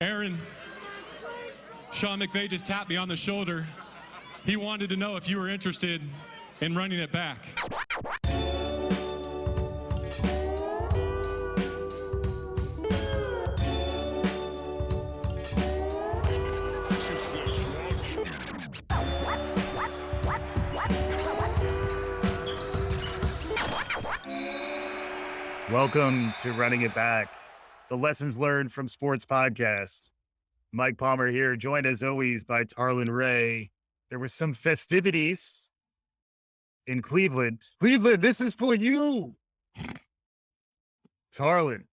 Aaron, Sean McVay just tapped me on the shoulder. He wanted to know if you were interested in running it back. Welcome to Running It Back, the Lessons Learned from Sports podcast. Mike Palmer here, joined as always by Tarlin Ray. There were some festivities in Cleveland. Cleveland, this is for you. Tarlin,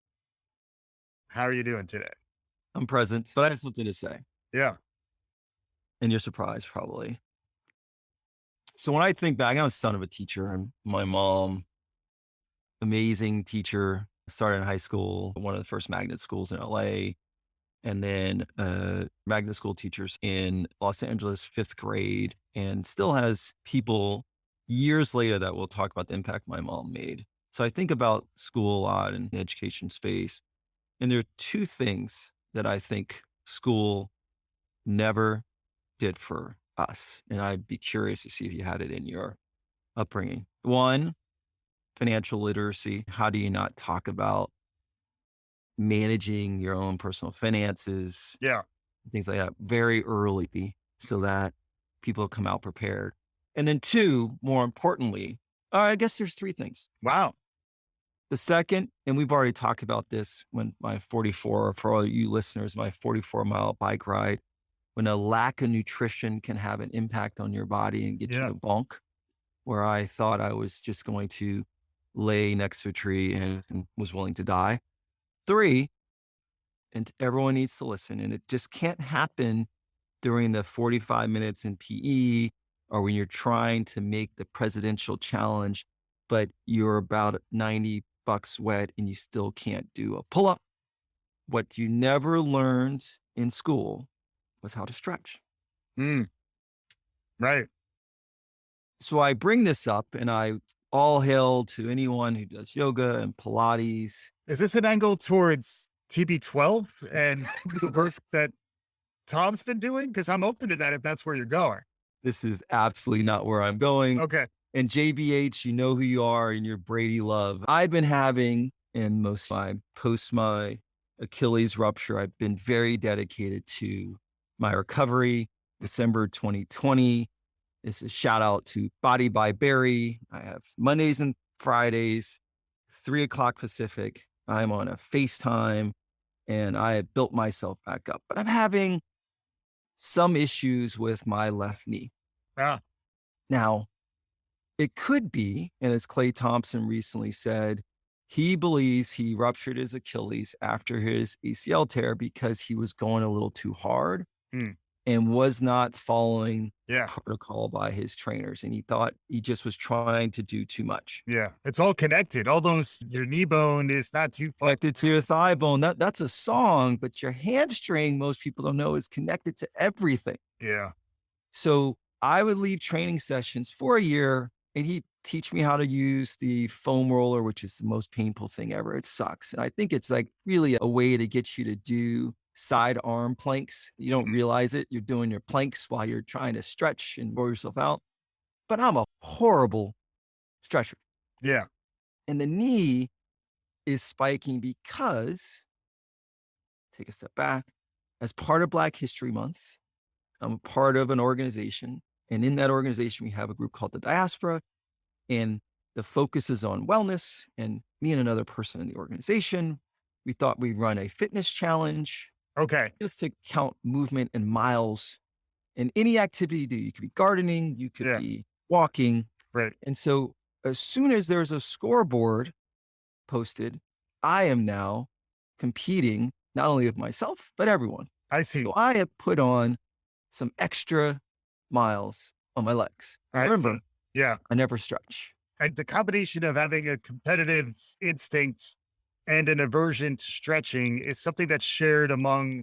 how are you doing today? I'm present, but I have something to say. Yeah. And you're surprised, probably. So when I think back, I'm a son of a teacher, and my mom, amazing teacher, started in high school, one of the first magnet schools in LA, and then magnet school teachers in Los Angeles, 5th grade, and still has people years later that will talk about the impact my mom made. So I think about school a lot and the education space. And there are two things that I think school never did for us. And I'd be curious to see if you had it in your upbringing. One, financial literacy. How do you not talk about managing your own personal finances? Yeah. Things like that very early so that people come out prepared. And then two, more importantly, I guess there's three things. Wow. The second, and we've already talked about this when my 44, for all you listeners, my 44-mile bike ride, when a lack of nutrition can have an impact on your body and get you to bonk, where I thought I was just going to lay next to a tree and was willing to die. 3, and everyone needs to listen, and it just can't happen during the 45 minutes in PE or when you're trying to make the presidential challenge, but you're about 90 bucks wet and you still can't do a pull-up. What you never learned in school was how to stretch. Right. So I bring this up, and I all hail to anyone who does yoga and Pilates. Is this an angle towards TB12 and the work that Tom's been doing? Because I'm open to that if that's where you're going. This is absolutely not where I'm going. Okay. And JBH, you know who you are and your Brady love. I've been having, and post my Achilles rupture, I've been very dedicated to my recovery. December 2020. It's a shout out to Body by Barry. I have Mondays and Fridays, 3:00 Pacific. I'm on a FaceTime and I have built myself back up, but I'm having some issues with my left knee. Yeah. Now, it could be, and as Klay Thompson recently said, he believes he ruptured his Achilles after his ACL tear because he was going a little too hard and was not following protocol by his trainers. And he thought he just was trying to do too much. Yeah. It's all connected. All those, your knee bone is not too far. Connected to your thigh bone. That's a song, but your hamstring, most people don't know, is connected to everything. Yeah. So I would leave training sessions for a year and he'd teach me how to use the foam roller, which is the most painful thing ever. It sucks. And I think it's like really a way to get you to do side arm planks. You don't realize it. You're doing your planks while you're trying to stretch and roll yourself out. But I'm a horrible stretcher. Yeah. And the knee is spiking because, take a step back, as part of Black History Month, I'm a part of an organization. And in that organization, we have a group called the Diaspora. And the focus is on wellness. And me and another person in the organization, we thought we'd run a fitness challenge. Okay. Just to count movement and miles in any activity you do. You could be gardening, you could be walking. Right. And so as soon as there's a scoreboard posted, I am now competing not only with myself, but everyone. I see. So I have put on some extra miles on my legs. Remember, I never stretch. And the combination of having a competitive instinct and an aversion to stretching is something that's shared among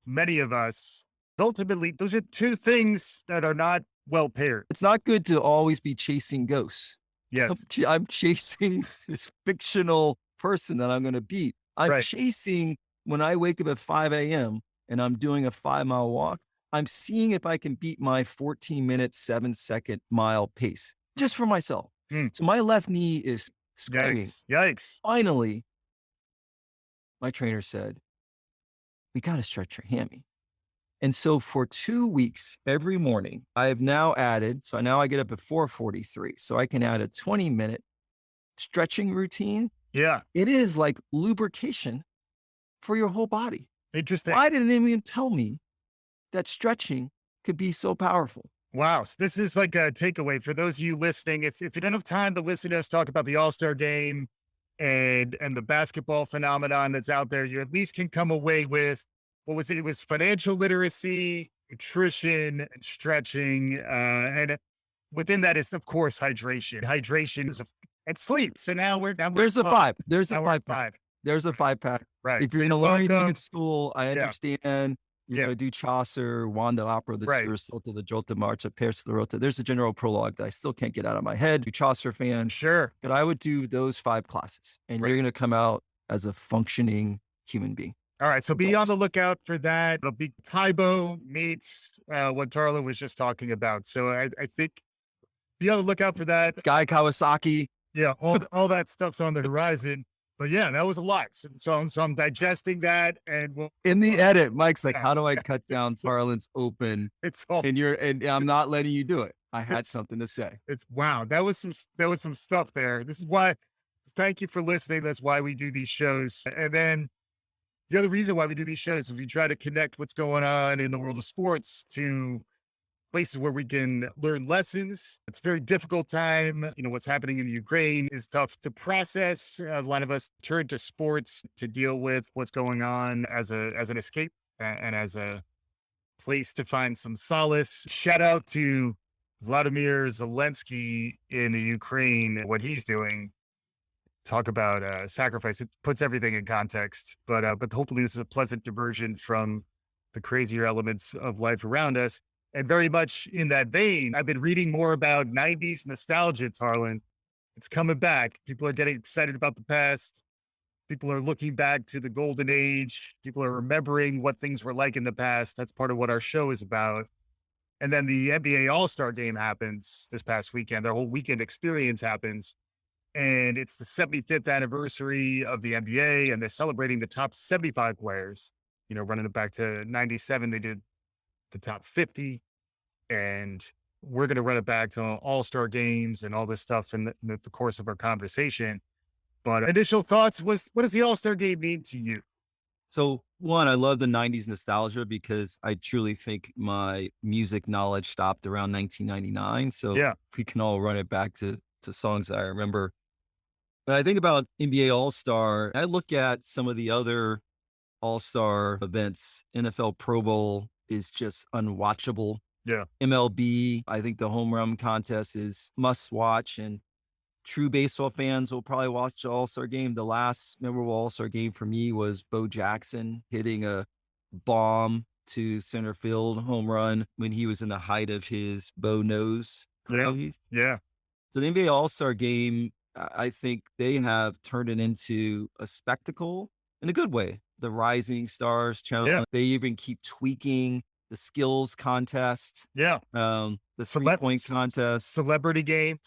many of us. Ultimately, those are two things that are not well paired. It's not good to always be chasing ghosts. Yes. I'm chasing this fictional person that I'm going to beat. I'm Right. chasing when I wake up at 5 a.m. and I'm doing a 5-mile walk, I'm seeing if I can beat my 14-minute, 7-second mile pace just for myself. So my left knee is screaming. Yikes. Finally, my trainer said, we got to stretch your hammy. And so for 2 weeks, every morning, I have now added, so now I get up at 4:43. So I can add a 20-minute stretching routine. Yeah. It is like lubrication for your whole body. Interesting. Why didn't anyone tell me that stretching could be so powerful? Wow. So this is like a takeaway for those of you listening. If you don't have time to listen to us talk about the All-Star game and the basketball phenomenon that's out there, you at least can come away with, what was it? It was financial literacy, nutrition, and stretching. And within that is, of course, hydration. Hydration is and sleep. So There's a 5. There's a now we're 5-pack. There's a 5-pack. Right. If you're going to learn anything at school, I Yeah. understand. You're going to do Chaucer, Wanda Opera, the Right. Sotto, the Jolta March, a Terza la Rota. There's a general prologue that I still can't get out of my head. You Chaucer fan. Sure. But I would do those 5 classes, and Right. you're going to come out as a functioning human being. All right. So be on the lookout for that. It'll be Taibo meets what Tarlin was just talking about. So I think be on the lookout for that. Guy Kawasaki. Yeah. All that stuff's on the horizon. But yeah, that was a lot. So I'm digesting that, and we'll, In the edit, Mike's like, Yeah. how do I cut down Tarlin's open? it's all And I'm not letting you do it. I had something to say. it's wow. That was some stuff there. This is why. Thank you for listening. That's why we do these shows. And then the other reason why we do these shows is we try to connect what's going on in the world of sports to places where we can learn lessons. It's a very difficult time. What's happening in the Ukraine is tough to process. A lot of us turn to sports to deal with what's going on as an escape and as a place to find some solace. Shout out to Vladimir Zelensky in the Ukraine, what he's doing. Talk about sacrifice. It puts everything in context, but hopefully this is a pleasant diversion from the crazier elements of life around us. And very much in that vein, I've been reading more about 90s nostalgia, Tarlin. It's coming back. People are getting excited about the past. People are looking back to the golden age. People are remembering what things were like in the past. That's part of what our show is about. And then the NBA All-Star game happens this past weekend. Their whole weekend experience happens. And it's the 75th anniversary of the NBA, and they're celebrating the top 75 players. Running it back to 97, they did the top 50. And we're going to run it back to All-Star games and all this stuff in the course of our conversation. But initial thoughts was, what does the All-Star game mean to you? So one, I love the 90s nostalgia because I truly think my music knowledge stopped around 1999. So Yeah. we can all run it back to songs that I remember. But I think about NBA All-Star, I look at some of the other All-Star events. NFL Pro Bowl is just unwatchable. Yeah. MLB, I think the home run contest is must watch, and true baseball fans will probably watch the All-Star game. The last memorable All-Star game for me was Bo Jackson hitting a bomb to center field home run when he was in the height of his Bo nose. Yeah. Yeah. So the NBA All-Star game, I think they have turned it into a spectacle in a good way. The Rising Stars challenge, Yeah. they even keep tweaking the skills contest, Yeah. the 3-point contest, Celebrity game.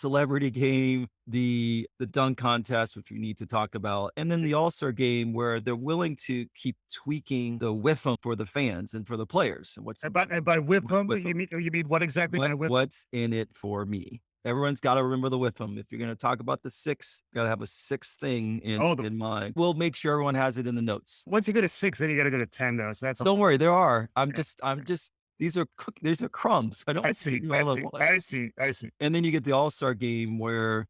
the dunk contest, which we need to talk about, and then the All-Star game where they're willing to keep tweaking the whiffum for the fans and for the players. And by whip 'em, Whip 'em. you mean what exactly by whip? what's in it for me? Everyone's got to remember the whiffum. If you're going to talk about the 6, got to have a 6th thing in mind. We'll make sure everyone has it in the notes. Once you go to 6, then you got to go to 10 though. So that's Don't worry, there are. I'm just. These are crumbs. I see. I see. And then you get the All-Star game where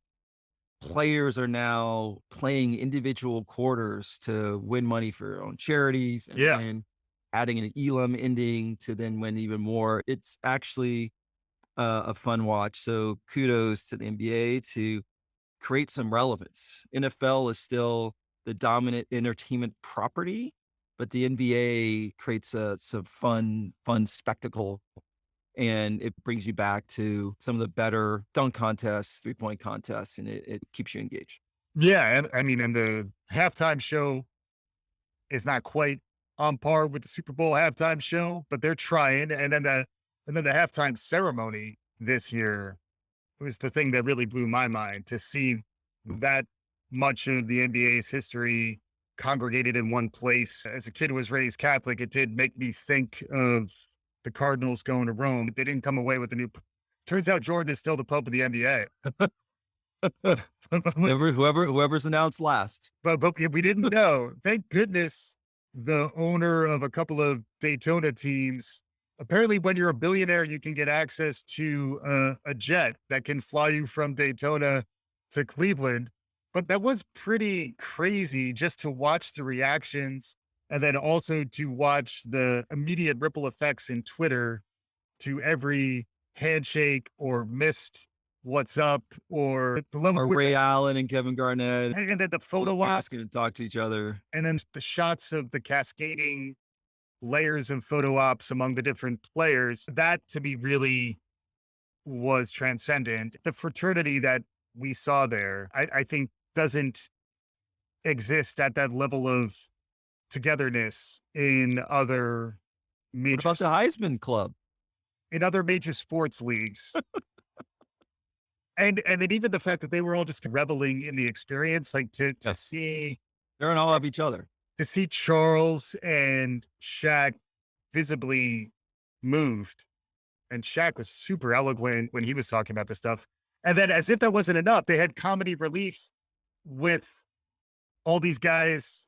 players are now playing individual quarters to win money for their own charities, and Yeah. then adding an Elam ending to then win even more. It's actually a fun watch. So kudos to the NBA to create some relevance. NFL is still the dominant entertainment property, but the NBA creates some fun spectacle, and it brings you back to some of the better dunk contests, 3-point contests, and it keeps you engaged. Yeah. And I mean, and the halftime show is not quite on par with the Super Bowl halftime show, but they're trying. And then the halftime ceremony this year was the thing that really blew my mind, to see that much of the NBA's history congregated in one place. As a kid who was raised Catholic, it did make me think of the Cardinals going to Rome. They didn't come away with the new. Turns out Jordan is still the Pope of the NBA. Whoever's announced last. But we didn't know. Thank goodness the owner of a couple of Daytona teams. Apparently, when you're a billionaire, you can get access to a jet that can fly you from Daytona to Cleveland. But that was pretty crazy just to watch the reactions, and then also to watch the immediate ripple effects in Twitter to every handshake or missed what's up, or the level Or Ray Allen and Kevin Garnett. and then the photo ops, asking to talk to each other. and then the shots of the cascading layers of photo ops among the different players. That to me really was transcendent. The fraternity that we saw there, I think doesn't exist at that level of togetherness in other What major, about the Heisman Club? in other major sports leagues. And then even the fact that they were all just reveling in the experience, like to Yes. see They're in all of each other. to see Charles and Shaq visibly moved. And Shaq was super eloquent when he was talking about this stuff. And then, as if that wasn't enough, they had comedy relief with all these guys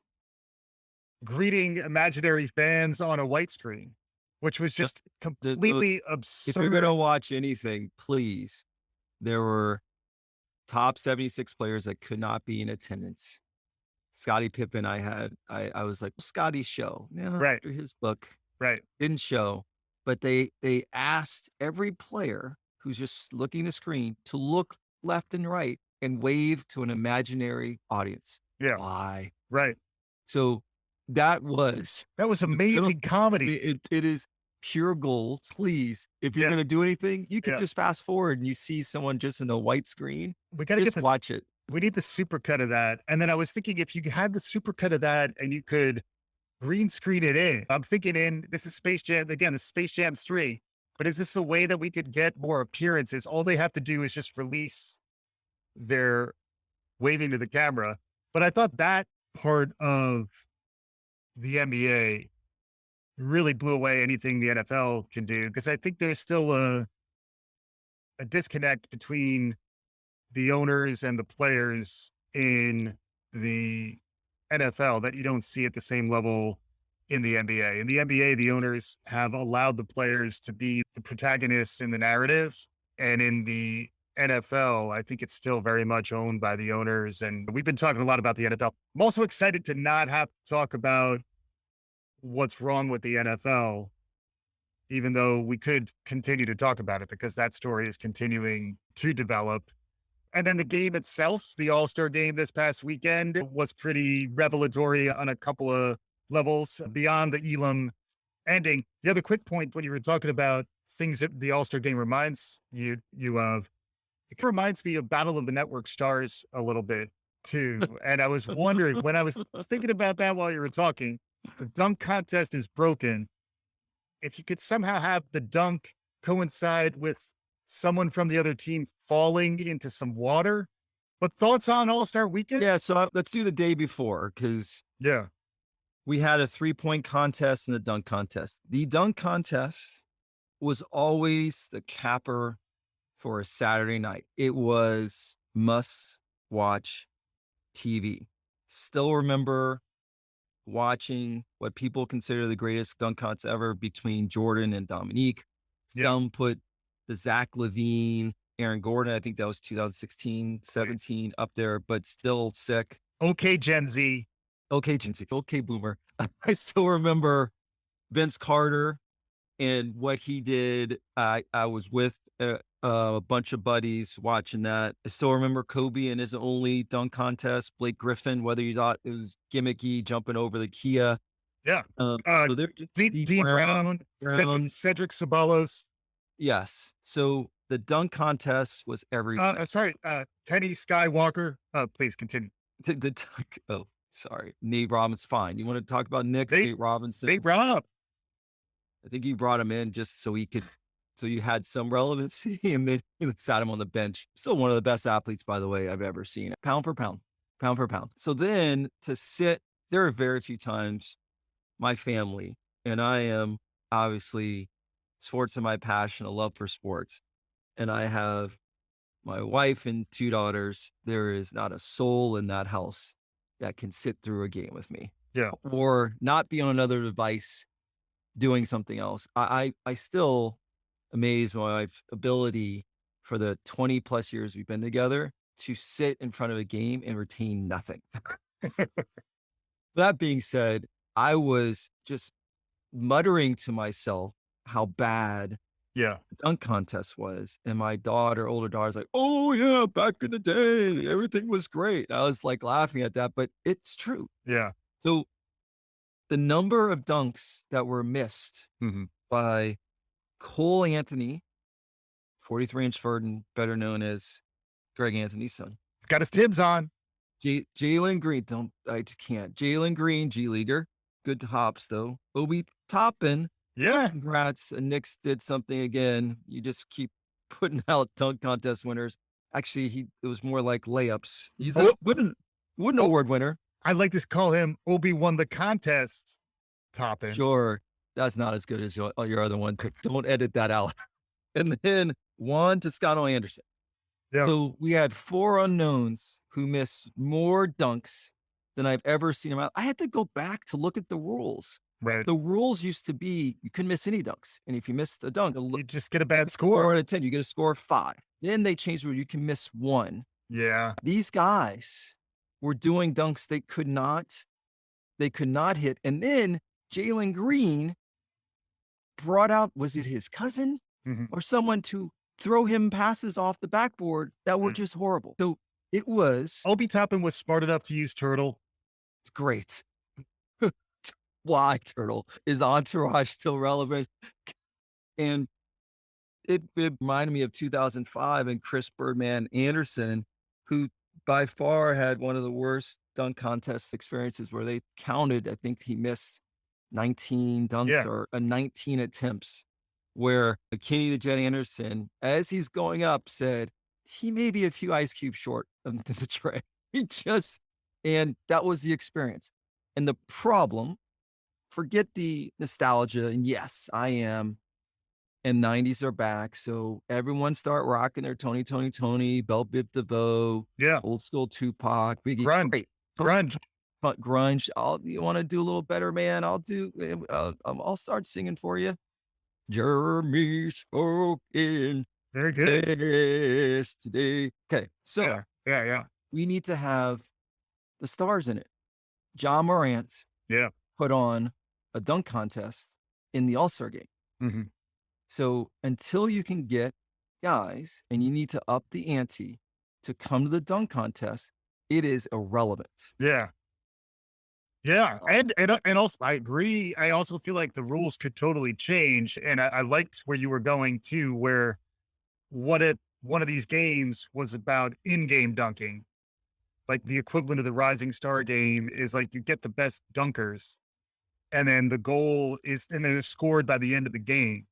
greeting imaginary fans on a white screen, which was just completely If you're absurd. going to watch anything, please, there were top 76 players that could not be in attendance. Scottie Pippen, I was like, Scotty's show. Yeah, Right. after his book Right. didn't show, but they asked every player who's just looking at the screen to look left and right and wave to an imaginary audience. Yeah. Why? Right. So that was That was amazing comedy. it is pure gold. Please, if you're Yeah. going to do anything, you can Yeah. just fast forward and you see someone just in a white screen. We got to get Just this. watch it. We need the supercut of that. And then I was thinking, if you had the supercut of that and you could green screen it in, I'm thinking this is Space Jam. Again, it's Space Jam 3. But is this a way that we could get more appearances? All they have to do is just release their waving to the camera. But I thought that part of the NBA really blew away anything the NFL can do, because I think there's still a disconnect between the owners and the players in the NFL that you don't see at the same level in the NBA. In the NBA, the owners have allowed the players to be the protagonists in the narrative. And in the NFL, I think it's still very much owned by the owners. And we've been talking a lot about the NFL. I'm also excited to not have to talk about what's wrong with the NFL, even though we could continue to talk about it because that story is continuing to develop. And then the game itself, the All-Star game this past weekend, was pretty revelatory on a couple of levels beyond the Elam ending. The other quick point, when you were talking about things that the All-Star game reminds you of, it reminds me of Battle of the Network Stars a little bit too. And I was wondering, when I was thinking about that while you were talking, the dunk contest is broken. If you could somehow have the dunk coincide with someone from the other team falling into some water. But thoughts on All-Star weekend? Yeah, so let's do the day before, because Yeah. we had a 3-point contest and a dunk contest. The dunk contest was always the capper for a Saturday night. It was must-watch TV. Still remember watching what people consider the greatest dunk contest ever between Jordan and Dominique. Yeah. Some put the Zach LaVine, Aaron Gordon, I think that was 2016, 17 up there, but still sick. Okay, Gen Z. Okay, Jinsey. Okay, Boomer. I still remember Vince Carter and what he did. I was with a bunch of buddies watching that. I still remember Kobe and his only dunk contest. Blake Griffin, whether you thought it was gimmicky, jumping over the Kia. Yeah. So they're just Dean Brown, Cedric Sabalos. Yes. So the dunk contest was everything. Penny Skywalker. Please continue. The dunk. Oh, Sorry, Nate Robinson. Fine. You want to talk about Nate Robinson? Nate Rob. I think you brought him in just so you had some relevancy, and then you sat him on the bench. Still one of the best athletes, by the way, I've ever seen. Pound for pound. So then to sit, there are very few times my family, and I am obviously sports are my passion, a love for sports. And I have my wife and 2 daughters. There is not a soul in that house that can sit through a game with me. Yeah. Or not be on another device doing something else. I still amaze my wife's ability for the 20 plus years we've been together to sit in front of a game and retain nothing. That being said, I was just muttering to myself how bad Yeah. the dunk contest was. And my older daughter's like, oh yeah, back in the day, everything was great. I was like laughing at that, but it's true. Yeah. So the number of dunks that were missed by Cole Anthony, 43-inch Verdon, better known as Greg Anthony's son. He's got his Tibbs on. Jalen Green, I can't. Jalen Green, G Leaguer, good hops though. Obi Toppin, Yeah. congrats. And Knicks did something again. You just keep putting out dunk contest winners. Actually, it was more like layups. He's a Wooden Award winner. I like to call him Obi won the contest. Toppin. Sure. That's not as good as your other one. Don't edit that out. And then Juan Toscano Anderson. Yeah. So we had 4 unknowns who missed more dunks than I've ever seen them out. I had to go back to look at the rules. Right. The rules used to be you couldn't miss any dunks. And if you missed a dunk, You just get a bad score score. out of 10, you get a score of 5. Then they changed the rule. You can miss 1. Yeah. These guys were doing dunks they could not hit. And then Jalen Green brought out, was it his cousin or someone to throw him passes off the backboard that were just horrible. So it was Obi Toppin was smart enough to use Turtle. it's great. Why Turtle? Is Entourage still relevant? And it reminded me of 2005 and Chris Birdman Anderson, who by far had one of the worst dunk contest experiences where they counted, I think he missed 19 dunks or 19 attempts, where Kenny the Jet Anderson, as he's going up, said he may be a few ice cubes short of the tray. And that was the experience. And the problem, forget the nostalgia. And yes, I am. And 90s are back. So everyone start rocking their Tony, Bell Bip DeVoe, old school Tupac, Biggie. Grunge. But grunge. You want to do a little better, man? I'll start singing for you. Jeremy spoken. Very good. Today. Okay. So we need to have the stars in it. John Morant put on a dunk contest in the All-Star game. So until you can get guys, and you need to up the ante to come to the dunk contest, it is irrelevant. Yeah. And also I agree. I also feel like the rules could totally change. And I liked where you were going too, where one of these games was about in-game dunking. Like the equivalent of the Rising Star game is like you get the best dunkers, and then the goal is, and then it's scored by the end of the game.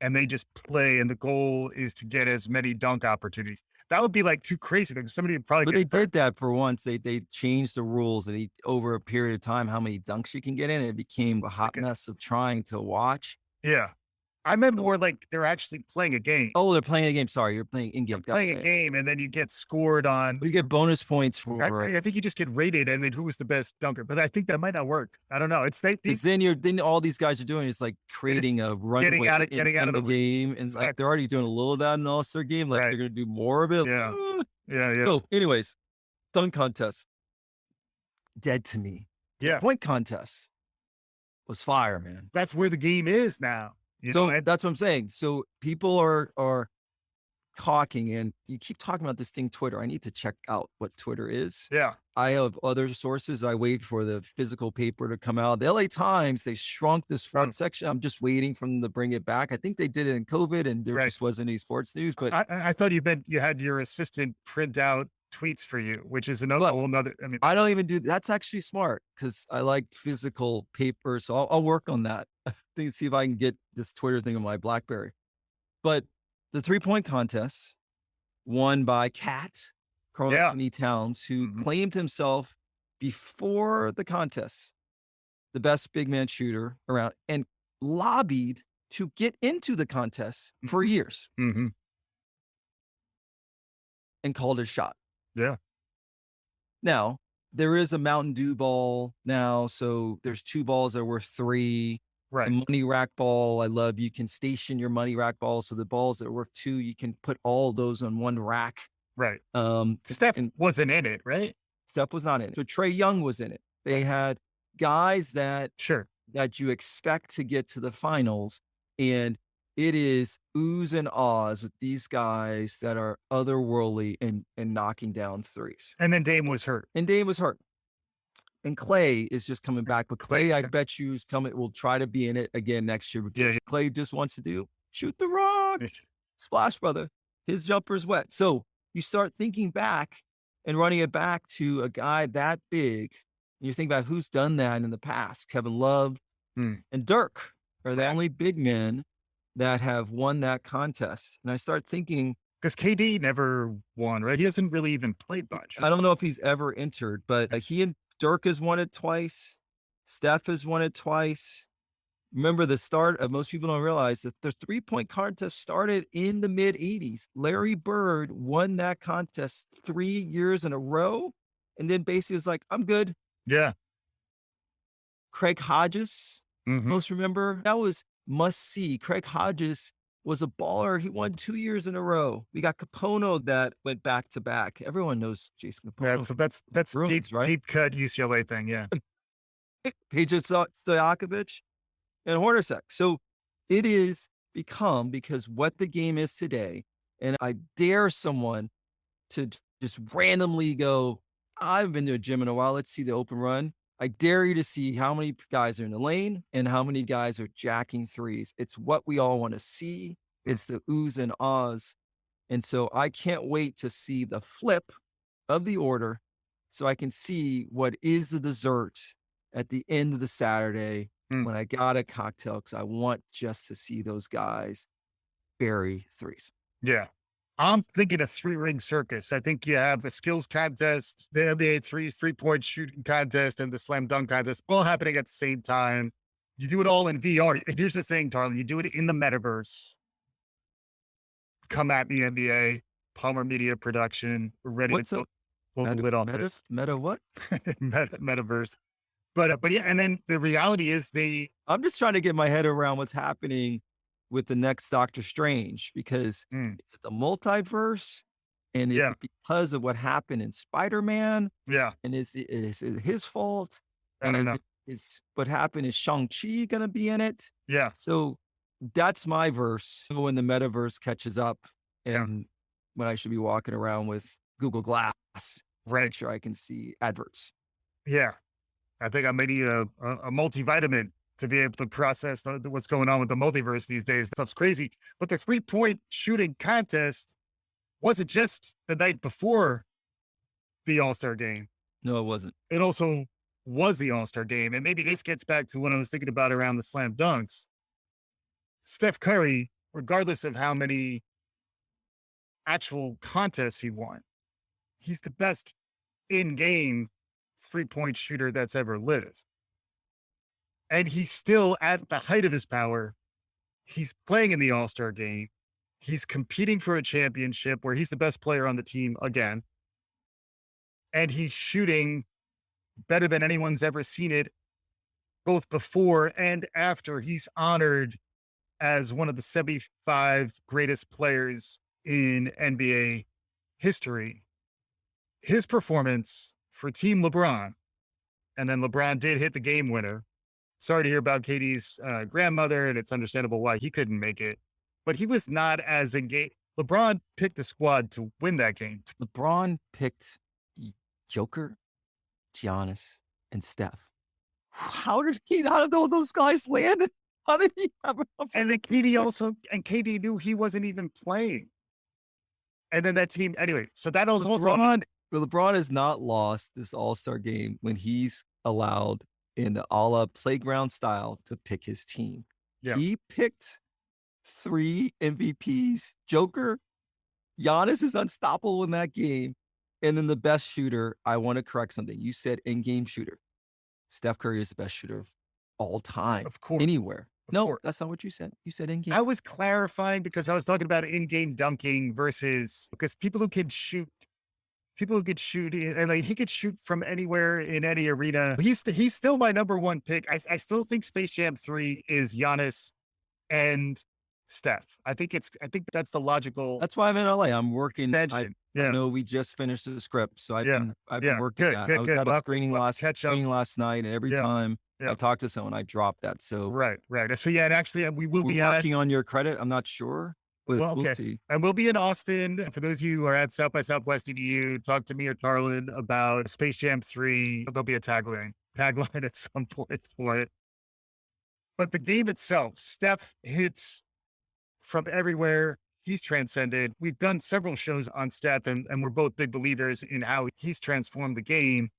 And they just play, and the goal is to get as many dunk opportunities. That would be like too crazy. Like somebody would probably. But they did that for once. They changed the rules, and over a period of time, how many dunks you can get in. It became a hot mess of trying to watch. Yeah, I meant more like they're actually playing a game. Oh, they're playing a game. Sorry, you're playing in game. Playing a game, and then you get scored on. You get bonus points for. I think you just get rated, and then who was the best dunker. But I think that might not work. I don't know. It's then all these guys are doing is like creating a runway getting out of the game, and like they're already doing a little of that in the All-Star game. Like they're going to do more of it. Yeah. So, anyways, dunk contest dead to me. Yeah, point contest was fire, man. That's where the game is now. That's what I'm saying. So people are talking, and you keep talking about this thing, Twitter. I need to check out what Twitter is. Yeah. I have other sources. I wait for the physical paper to come out. The LA Times, they shrunk the sports section. I'm just waiting for them to bring it back. I think they did it in COVID, and there just wasn't any sports news. But I thought you had your assistant print out tweets for you, which is another whole nother. I mean, I don't even do that's actually smart because I like physical paper. So I'll work on that. See if I can get this Twitter thing on my BlackBerry. But the 3-point contest won by Carl Anthony Towns, who claimed himself before the contest the best big man shooter around and lobbied to get into the contest for years mm-hmm. and called his shot. Yeah. Now, there is a Mountain Dew ball now. So there's 2 balls that are worth 3. Right. The money rack ball, I love. You can station your money rack ball. So the balls that are worth 2, you can put all those on one rack. Right. Steph wasn't in it, right? Steph was not in it. So Trae Young was in it. They had guys that you expect to get to the finals. And it is oohs and ahs with these guys that are otherworldly and knocking down threes. And then Dame was hurt. And Clay is just coming back. But Clay, I bet you, will try to be in it again next year because Clay just wants to shoot the rock. Splash, brother. His jumper's wet. So you start thinking back and running it back to a guy that big. And you think about who's done that in the past. Kevin Love and Dirk are the only big men that have won that contest. And I start thinking, because KD never won, right? He hasn't really even played much. I don't know if he's ever entered, but he and Dirk has won it twice. Steph has won it twice. Remember the start of most people don't realize that the 3-point contest started in the mid 80s. Larry Bird won that contest 3 years in a row. And then basically was like, I'm good. Yeah. Craig Hodges, most remember, that was must see. Craig Hodges was a baller. He won 2 years in a row. We got Capono that went back to back. Everyone knows Jason Capono. Yeah, so that's Bruins, deep cut UCLA thing. Yeah. Peja Stojakovic and Hornacek. So it is become, because what the game is today, and I dare someone to just randomly go, I haven't been to a gym in a while. Let's see the open run. I dare you to see how many guys are in the lane and how many guys are jacking threes. It's what we all want to see. It's the oohs and ahs. And so I can't wait to see the flip of the order so I can see what is the dessert at the end of the Saturday when I got a cocktail, because I want just to see those guys bury threes. Yeah. I'm thinking a 3-ring circus. I think you have the skills contest, the NBA 3-point shooting contest, and the slam dunk contest all happening at the same time. You do it all in VR. And here's the thing, Tarlin, you do it in the metaverse. Come at me, NBA, Palmer Media Production. We're ready to blow the lid off this. Meta what? Metaverse. But yeah, and then the reality is I'm just trying to get my head around what's happening with the next Doctor Strange, because it's the multiverse, and it's because of what happened in Spider-Man. Yeah. And is his fault? I don't know. Is what happened, is Shang-Chi going to be in it? Yeah. So that's my verse when the metaverse catches up, and when I should be walking around with Google Glass to make sure I can see adverts. Yeah. I think I may need a multivitamin to be able to process what's going on with the multiverse these days. Stuff's crazy. But the 3-point shooting contest wasn't just the night before the All-Star game. No, it wasn't. It also was the All-Star game. And maybe this gets back to what I was thinking about around the slam dunks. Steph Curry, regardless of how many actual contests he won, he's the best in-game 3-point shooter that's ever lived. And he's still at the height of his power. He's playing in the All-Star game. He's competing for a championship where he's the best player on the team again. And he's shooting better than anyone's ever seen it, both before and after. He's honored as one of the 75 greatest players in NBA history. His performance for Team LeBron, and then LeBron did hit the game winner. Sorry to hear about KD's grandmother, and it's understandable why he couldn't make it. But he was not as engaged. LeBron picked a squad to win that game. LeBron picked Joker, Giannis, and Steph. How did those guys land? How did he have enough? And then KD knew he wasn't even playing. And then that team, anyway, so that was also LeBron But LeBron has not lost this All-Star game when he's allowed in the a la playground style to pick his team. Yeah. He picked 3 MVPs. Joker, Giannis is unstoppable in that game. And then the best shooter, I want to correct something. You said in-game shooter. Steph Curry is the best shooter of all time. Of course. Anywhere. Of No, course. that's not what you said. You said in-game. I was clarifying because I was talking about in-game dunking versus because people who could shoot, and like he could shoot from anywhere in any arena. He's still my number one pick. I still think Space Jam 3 is Giannis and Steph. I think that's the logical. That's why I'm in LA. I'm working. I Yeah. know we just finished the script, so I've Yeah. been working Good, that. good, I was good. at a We'll screening have to screening last night, and every Yeah. time Yeah. I talk to someone, I drop that. So Right. So yeah, and actually we will we're be working on your credit. I'm not sure, but Well, we'll okay. see. And we'll be in Austin. For those of you who are at South by Southwest EDU, talk to me or Tarlin about Space Jam 3. There'll be a tagline at some point for it. But the game itself, Steph hits from everywhere. He's transcended. We've done several shows on Steph, and we're both big believers in how he's transformed the game.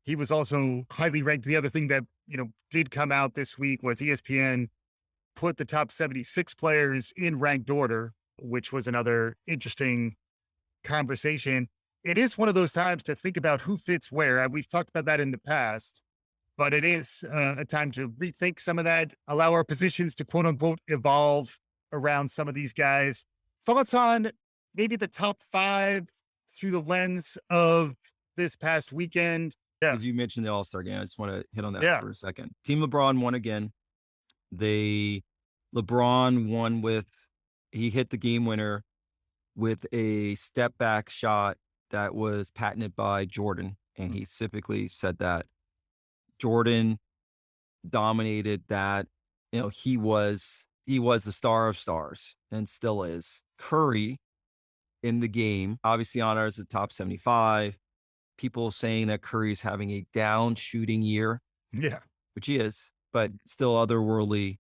He was also highly ranked. The other thing that, did come out this week was ESPN put the top 76 players in ranked order, which was another interesting conversation. It is one of those times to think about who fits where. We've talked about that in the past, but it is a time to rethink some of that, allow our positions to quote unquote evolve around some of these guys. Thoughts on maybe the top 5 through the lens of this past weekend? Yeah. As you mentioned the All-Star game, I just want to hit on that Yeah. for a second. Team LeBron won again. LeBron won he hit the game winner with a step back shot that was patented by Jordan. And he specifically said that Jordan dominated that. He was the star of stars and still is. Curry in the game, obviously honors the top 75. People saying that Curry's having a down shooting year. Yeah. Which he is, but still otherworldly.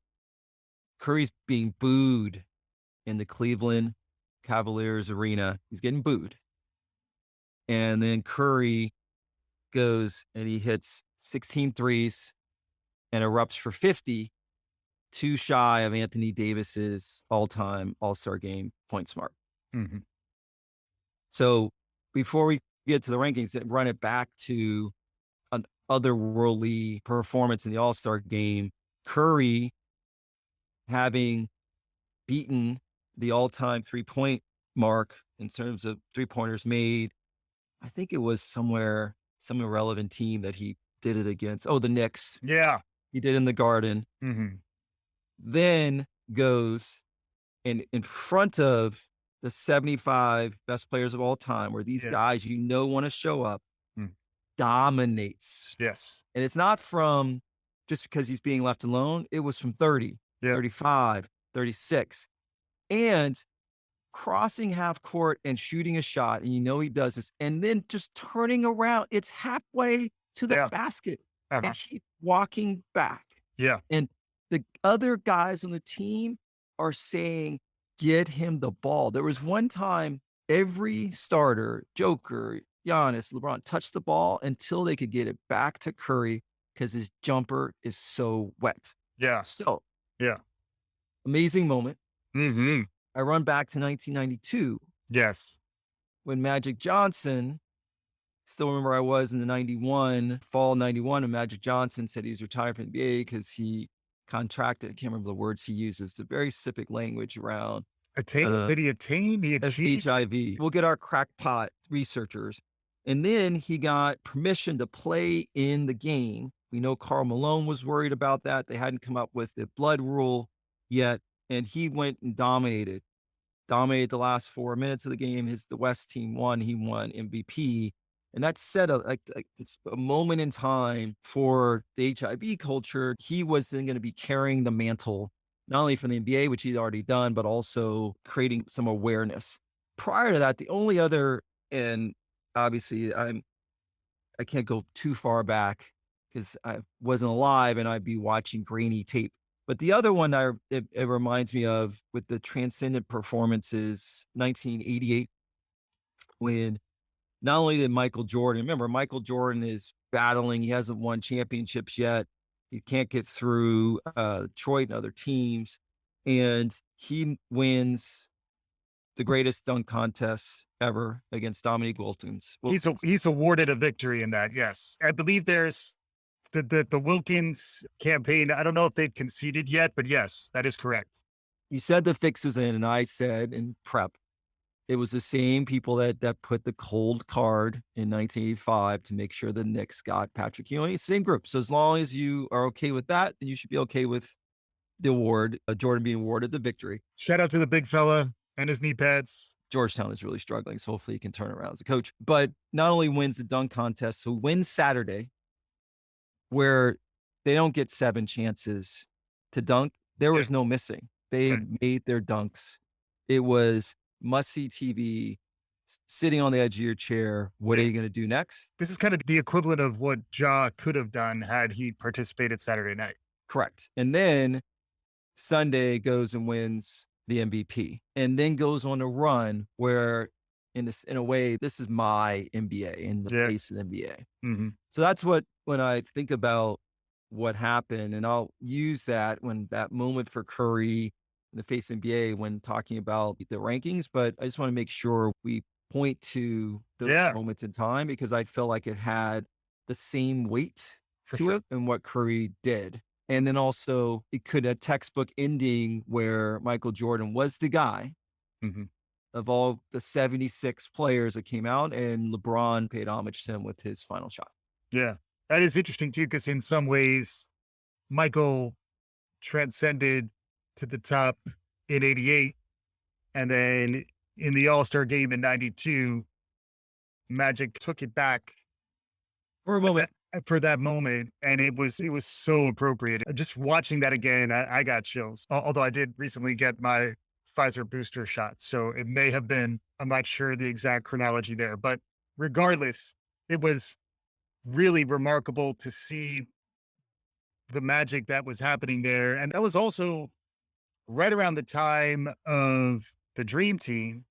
Curry's being booed in the Cleveland Cavaliers arena. He's getting booed. And then Curry goes and he hits 16 threes and erupts for 50, 2 shy of Anthony Davis's all-time All-Star game points mark. Mm-hmm. So before we get to the rankings, run it back to an otherworldly performance in the All-Star game. Curry having beaten the all-time 3-point mark in terms of 3-pointers made. I think it was some irrelevant team that he did it against. Oh, the Knicks. Yeah. He did in the Garden. Mm-hmm. Then goes in front of the 75 best players of all time, where these guys want to show up, dominates. Yes. And it's not from just because he's being left alone. It was from 30, 35, 36. And crossing half court and shooting a shot, and he does this, and then just turning around. It's halfway to the basket, and she's walking back. Yeah. And the other guys on the team are saying, get him the ball. There was one time every starter, Joker, Giannis, LeBron, touched the ball until they could get it back to Curry because his jumper is so wet. Yeah. So, yeah. Amazing moment. Mm-hmm. I run back to 1992. Yes. When Magic Johnson, still remember I was in the fall 91, and Magic Johnson said he was retired from the NBA because he contracted, I can't remember the words he uses. It's a very specific language around. Did he attain? He achieved? HIV. We'll get our crackpot researchers. And then he got permission to play in the game. We know Karl Malone was worried about that. They hadn't come up with the blood rule yet. And he went and dominated the last 4 minutes of the game. The West team won. He won MVP. And that set it's a moment in time for the HIV culture. He was then going to be carrying the mantle, not only from the NBA, which he'd already done, but also creating some awareness. Prior to that, the only other, and obviously I can't go too far back because I wasn't alive and I'd be watching grainy tape. But the other one it reminds me of with the transcendent performances, 1988, when not only did Michael Jordan, remember, Michael Jordan is battling. He hasn't won championships yet. He can't get through Detroit and other teams. And he wins the greatest dunk contest ever against Dominique Wilkins. He's awarded a victory in that, yes. I believe there's the Wilkins campaign. I don't know if they've conceded yet, but yes, that is correct. You said the fix is in, and I said in prep, it was the same people that put the cold card in 1985 to make sure the Knicks got Patrick Ewing. Same group. So as long as you are okay with that, then you should be okay with the award, Jordan being awarded the victory. Shout out to the big fella and his knee pads. Georgetown is really struggling, so hopefully he can turn around as a coach. But not only wins the dunk contest, so wins Saturday, where they don't get 7 chances to dunk. There was no missing. They made their dunks. It was must-see TV, sitting on the edge of your chair. What are you going to do next? This is kind of the equivalent of what Ja could have done had he participated Saturday night. Correct. And then Sunday goes and wins the MVP, and then goes on a run where, in a way, this is my NBA in the face of the NBA. Mm-hmm. So that's when I think about what happened, and I'll use that when that moment for Curry in the face NBA when talking about the rankings. But I just want to make sure we point to those moments in time, because I felt like it had the same weight to it and what Curry did. And then also it could a textbook ending where Michael Jordan was the guy of all the 76 players that came out, and LeBron paid homage to him with his final shot. Yeah, that is interesting too, because in some ways, Michael transcended to the top in '88, and then in the All-Star game in '92, Magic took it back for a moment. For that moment, and it was so appropriate. Just watching that again, I got chills. Although I did recently get my Pfizer booster shot, so it may have been, I'm not sure the exact chronology there, but regardless, it was really remarkable to see the magic that was happening there. And that was also right around the time of the Dream Team.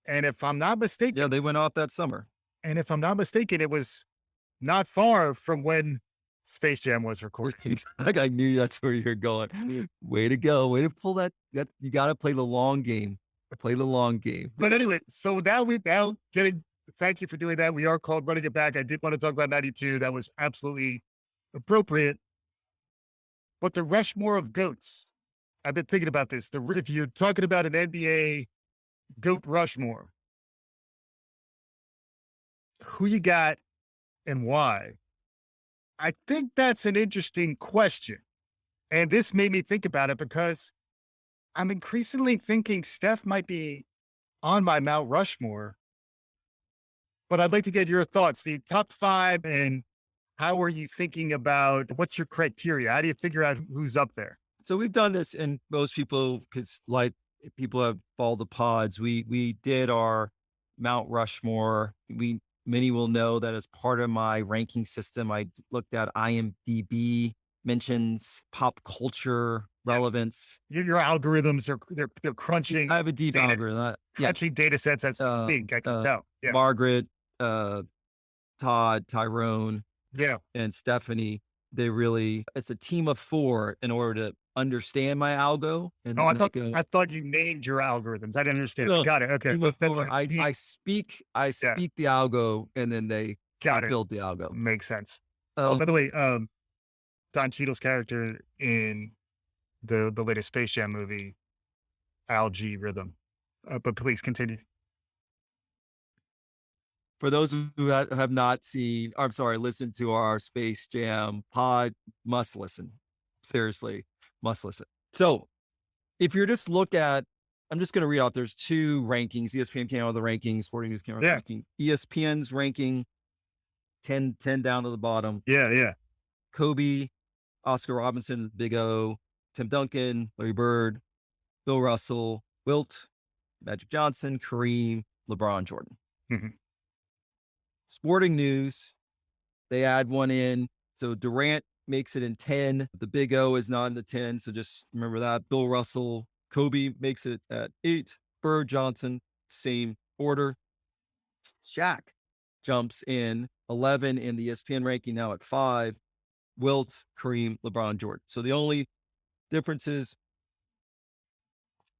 And if I'm not mistaken, they went off that summer. And if I'm not mistaken, it was not far from when Space Jam was recorded. I knew that's where you're going. Way to go. Way to pull that. You got to play the long game. Play the long game. But anyway, so now thank you for doing that. We are called Running It Back. I did want to talk about 92. That was absolutely appropriate. But the Rushmore of GOATs, I've been thinking about this. If you're talking about an NBA GOAT Rushmore, who you got and why? I think that's an interesting question. And this made me think about it because I'm increasingly thinking Steph might be on my Mount Rushmore. But I'd like to get your thoughts, the top 5, and how are you thinking about, what's your criteria? How do you figure out who's up there? So we've done this, and most people, because like people have followed the pods, we did our Mount Rushmore. Many will know that as part of my ranking system, I looked at IMDb mentions, pop culture relevance. Your algorithms they're crunching. I have a deep algorithm. Crunching data sets as we speak. I can tell. Yeah. Margaret, Todd, Tyrone, and Stephanie. It's a team of 4 in order to understand my algo. And I thought you named your algorithms. I didn't understand. No, Got it. Okay. I speak the algo, and then they build the algo. Makes sense. By the way, Don Cheadle's character in the latest Space Jam movie, Algae Rhythm. But please continue. For those who have not seen, listened to our Space Jam pod, must listen. Seriously, must listen. So if you're just look at, I'm just going to read out, there's 2 rankings. ESPN came out with the rankings, Sporting News came out with the ranking. ESPN's ranking, 10 down to the bottom. Yeah. Kobe, Oscar Robinson, Big O, Tim Duncan, Larry Bird, Bill Russell, Wilt, Magic Johnson, Kareem, LeBron, Jordan. Mm-hmm. Sporting News, they add one in. So Durant makes it in 10. The Big O is not in the 10. So just remember that. Bill Russell, Kobe makes it at 8. Bird, Johnson, same order. Shaq jumps in 11 in the ESPN ranking, now at 5. Wilt, Kareem, LeBron, Jordan. So the only difference is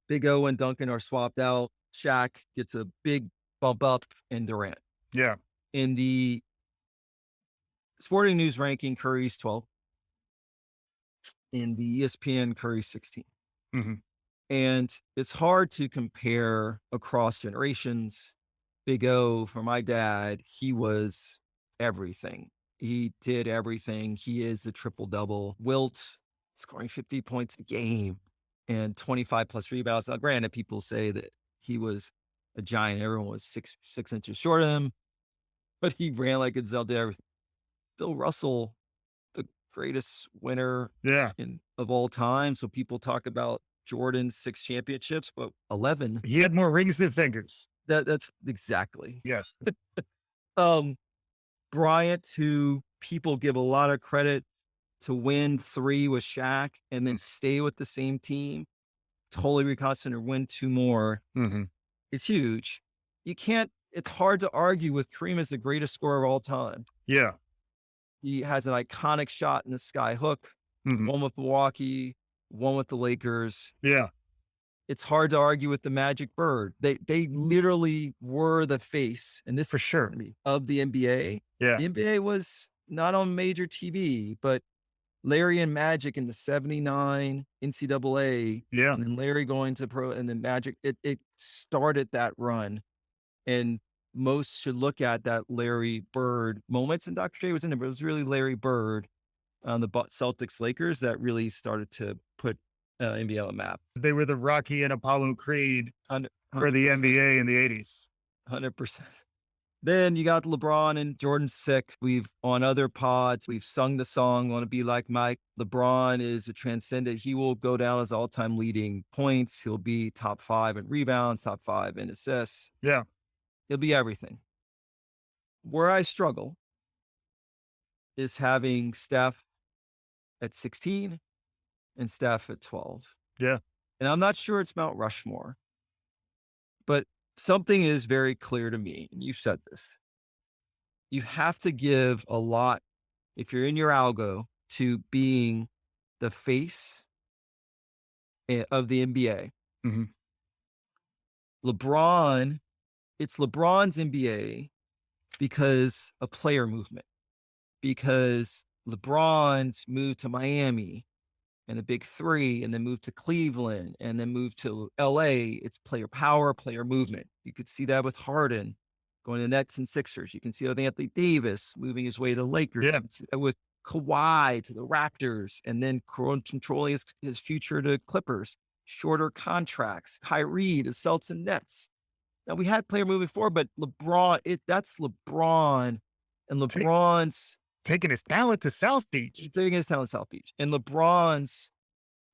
Big O and Duncan are swapped out. Shaq gets a big bump up, and Durant. Yeah. In the Sporting News ranking, Curry's 12. In the ESPN, Curry's 16. Mm-hmm. And it's hard to compare across generations. Big O, for my dad, he was everything. He did everything. He is the triple double. Wilt scoring 50 points a game and 25 plus rebounds. Now, granted, people say that he was a giant. Everyone was six inches short of him, but he ran like a Zell, did everything. Bill Russell, the greatest winner of all time. So people talk about Jordan's 6 championships, but 11. He had more rings than fingers. That's exactly. Yes. Bryant, who people give a lot of credit to win 3 with Shaq and then stay with the same team, totally reconstant or win 2 more. Mm-hmm. It's huge. It's hard to argue with Kareem as the greatest scorer of all time. Yeah. He has an iconic shot in the sky hook, one with Milwaukee, one with the Lakers. Yeah. It's hard to argue with the Magic Bird. They literally were the face, and this for sure, of the NBA. Yeah. The NBA was not on major TV, but Larry and Magic in the 79 NCAA. Yeah. And then Larry going to pro, and then Magic, it started that run. And most should look at that Larry Bird moments, and Dr. J was in it, but it was really Larry Bird on the Celtics Lakers that really started to put NBA on the map. They were the Rocky and Apollo Creed 100%. for the NBA in the 80s. 100%. Then you got LeBron and Jordan 6. We've, on other pods, we've sung the song, Want to Be Like Mike. LeBron is a transcendent. He will go down as all-time leading points. He'll be top 5 in rebounds, top 5 in assists. Yeah. He'll be everything. Where I struggle is having Steph at 16 and Steph at 12. Yeah. And I'm not sure it's Mount Rushmore, but something is very clear to me, and you've said this. You have to give a lot, if you're in your algo, to being the face of the NBA. Mm-hmm. LeBron, it's LeBron's NBA because of player movement, because LeBron's moved to Miami and the big 3, and then moved to Cleveland, and then moved to LA. It's player power, player movement. You could see that with Harden going to Nets and Sixers. You can see with Anthony Davis moving his way to the Lakers. Yeah. With Kawhi to the Raptors, and then controlling his future to Clippers. Shorter contracts. Kyrie, the Celtics and Nets. Now, we had player moving forward, but LeBron, that's LeBron, and LeBron's taking his talent to South Beach. And LeBron's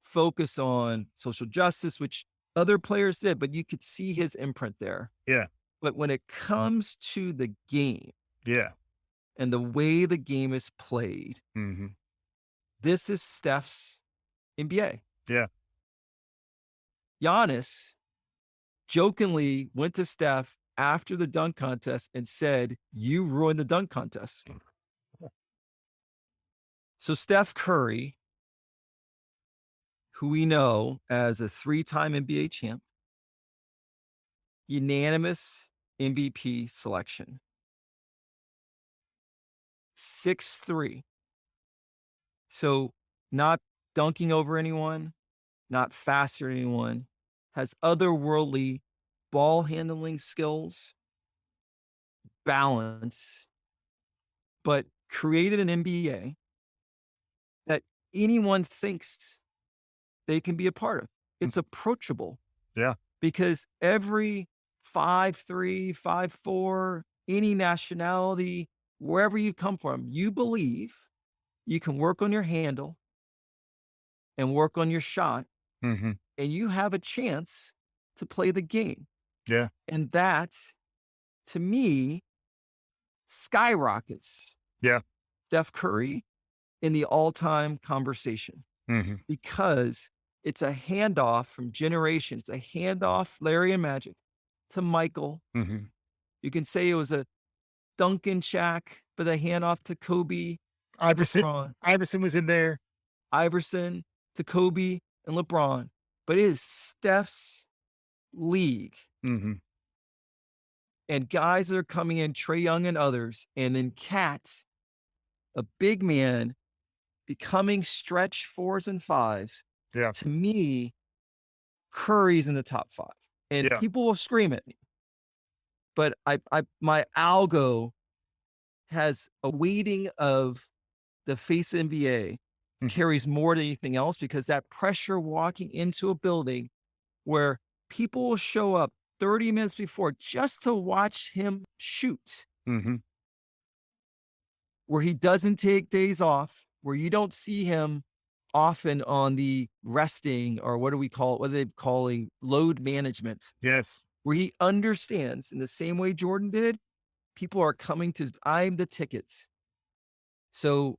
focus on social justice, which other players did, but you could see his imprint there. Yeah. But when it comes to the game, yeah, and the way the game is played, mm-hmm. this is Steph's NBA. Yeah. Giannis jokingly went to Steph after the dunk contest and said, "You ruined the dunk contest." So Steph Curry, who we know as a 3-time NBA champ, unanimous MVP selection, 6'3". So not dunking over anyone, not faster than anyone, has otherworldly ball handling skills, balance, but created an NBA that anyone thinks they can be a part of. It's approachable. Yeah. Because every 5'3", 5'4", any nationality, wherever you come from, you believe you can work on your handle and work on your shot, mm-hmm. and you have a chance to play the game. Yeah. And that, to me, skyrockets Steph Curry in the all-time conversation, mm-hmm. because it's a handoff from generations, a handoff, Larry and Magic, to Michael, mm-hmm. You can say it was a Duncan Shaq, but a handoff to Kobe, Iverson. LeBron, Iverson was in there. Iverson to Kobe and LeBron. But it is Steph's league. Mm-hmm. And guys that are coming in, Trae Young and others, and then Cat, a big man, becoming stretch 4s and 5s. Yeah. To me, Curry's in the top 5. And people will scream at me. But my algo has a weighting of the face NBA carries more than anything else, because that pressure walking into a building where people will show up 30 minutes before just to watch him shoot, where he doesn't take days off, where you don't see him often on the resting, or what are they calling load management? Yes. Where he understands in the same way Jordan did, people are coming to, I'm the ticket. So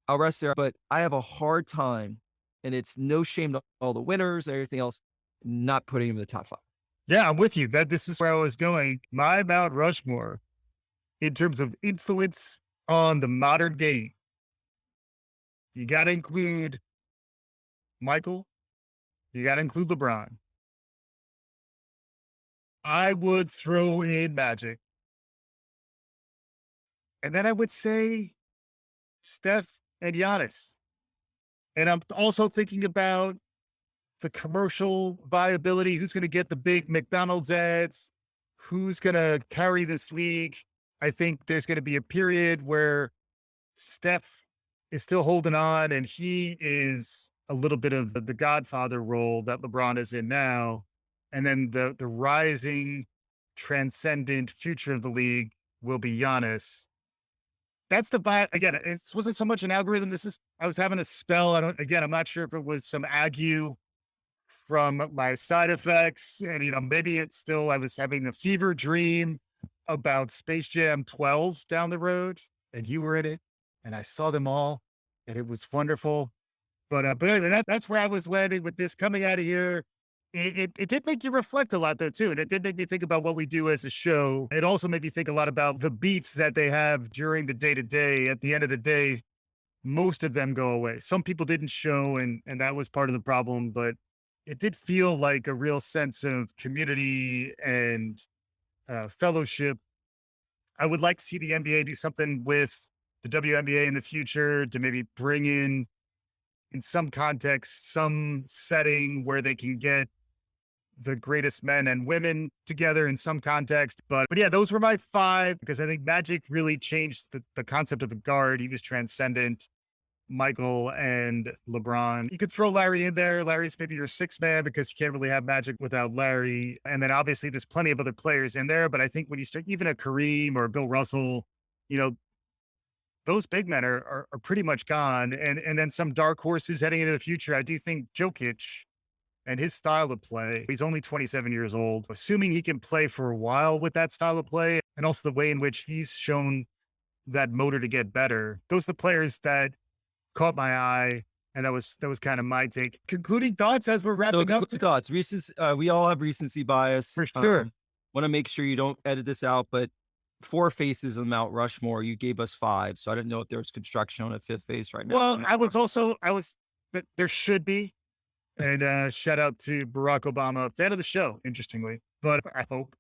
I'll rest there, but I have a hard time, and it's no shame to all the winners and everything else, not putting him in the top 5. Yeah, I'm with you. This is where I was going. My Mount Rushmore, in terms of influence on the modern game, you got to include Michael. You got to include LeBron. I would throw in Magic. And then I would say Steph and Giannis. And I'm also thinking about the commercial viability. Who's going to get the big McDonald's ads? Who's going to carry this league? I think there's going to be a period where Steph is still holding on, and he is a little bit of the godfather role that LeBron is in now. And then the rising, transcendent future of the league will be Giannis. That's the vibe. Again, it wasn't so much an algorithm. I was having a spell. I'm not sure if it was some ague from my side effects. And, maybe I was having a fever dream about Space Jam 12 down the road, and you were in it, and I saw them all, and it was wonderful. But anyway, that's where I was landing with this coming out of here. It did make you reflect a lot, though, too. And it did make me think about what we do as a show. It also made me think a lot about the beefs that they have during the day-to-day. At the end of the day, most of them go away. Some people didn't show, and that was part of the problem. But it did feel like a real sense of community and fellowship. I would like to see the NBA do something with the WNBA in the future to maybe bring in some context, some setting where they can get the greatest men and women together in some context. But yeah, those were my 5, because I think Magic really changed the concept of a guard. He was transcendent. Michael and LeBron. You could throw Larry in there. Larry's maybe your 6th man, because you can't really have Magic without Larry. And then obviously there's plenty of other players in there. But I think when you start even a Kareem or Bill Russell, those big men are pretty much gone. And then some dark horses heading into the future. I do think Jokic and his style of play, he's only 27 years old, assuming he can play for a while with that style of play, and also the way in which he's shown that motor to get better. Those are the players that caught my eye, and that was kind of my take. Concluding thoughts as we're wrapping up. Concluding thoughts. We all have recency bias. For sure. Want to make sure you don't edit this out, but 4 faces of Mount Rushmore, you gave us 5. So I didn't know if there was construction on a 5th face right now. Well, there should be. And shout out to Barack Obama, fan of the show, interestingly, but I hope.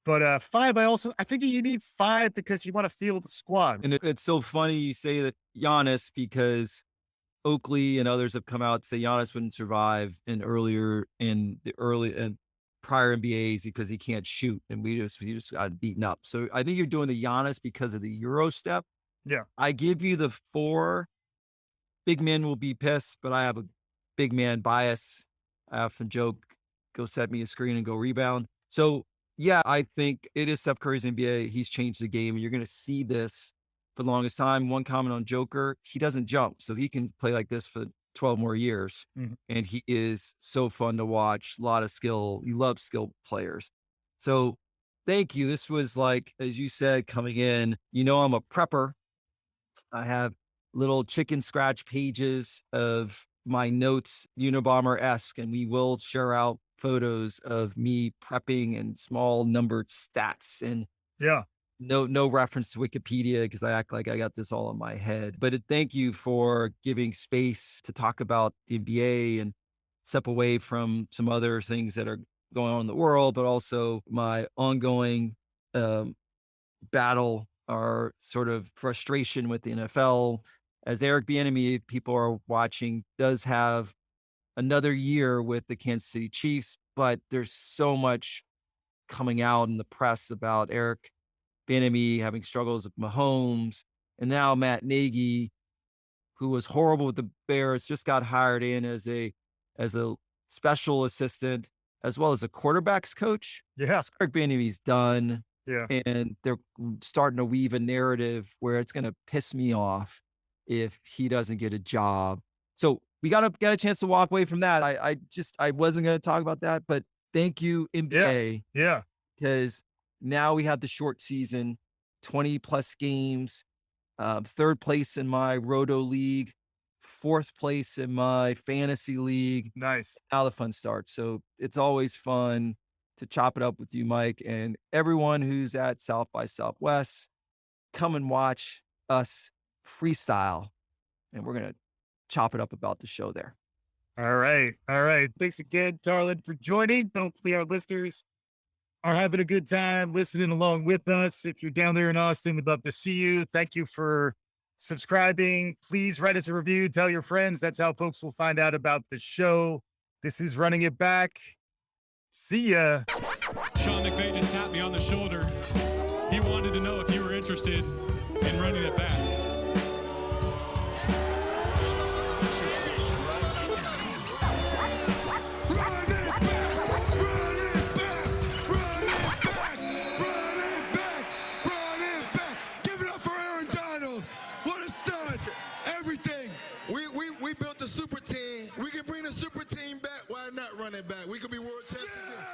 But 5, I think you need 5 because you want to feel the squad. And it's so funny you say that Giannis, because Oakley and others have come out to say Giannis wouldn't survive in the early and prior NBAs because he can't shoot, and we just got beaten up. So I think you're doing the Giannis because of the Euro step. Yeah. I give you the 4. Big men will be pissed, but I have a big man bias. I often joke, go set me a screen and go rebound. So yeah, I think it is Steph Curry's NBA. He's changed the game, and you're going to see this for the longest time. One comment on Joker, he doesn't jump, so he can play like this for 12 more years. And he is so fun to watch. A lot of skill. You love skilled players. So thank you. This was like, as you said, coming in, I'm a prepper. I have little chicken scratch pages of my notes, Unabomber-esque, and we will share out photos of me prepping and small numbered stats and Yeah. no reference to Wikipedia because I act like I got this all in my head. But thank you for giving space to talk about the NBA and step away from some other things that are going on in the world, but also my ongoing battle or sort of frustration with the NFL. As Eric Bieniemy, people are watching, does have another year with the Kansas City Chiefs, but there's so much coming out in the press about Eric Bieniemy having struggles with Mahomes, and now Matt Nagy, who was horrible with the Bears, just got hired in as a special assistant as well as a quarterbacks coach. Yeah. So Eric Bieniemy's done. Yeah. And they're starting to weave a narrative where it's going to piss me off if he doesn't get a job. So we got a chance to walk away from that. I wasn't going to talk about that, but thank you, NBA. Yeah. Because now we have the short season, 20 plus games, third place in my Roto League, fourth place in my fantasy league. Nice. Now the fun starts. So it's always fun to chop it up with you, Mike, and everyone who's at South by Southwest. Come and watch us freestyle, and we're going to chop it up about the show there. All right. All right. Thanks again, Tarlin, for joining. Hopefully our listeners are having a good time listening along with us. If you're down there in Austin, we'd love to see you. Thank you for subscribing. Please write us a review. Tell your friends. That's how folks will find out about the show. This is Running It Back. See ya. Sean McVay just tapped me on the shoulder. He wanted to know if you were interested in running it back. We built a super team. We can bring the super team back. Why not run it back? We could be world champions. Yeah!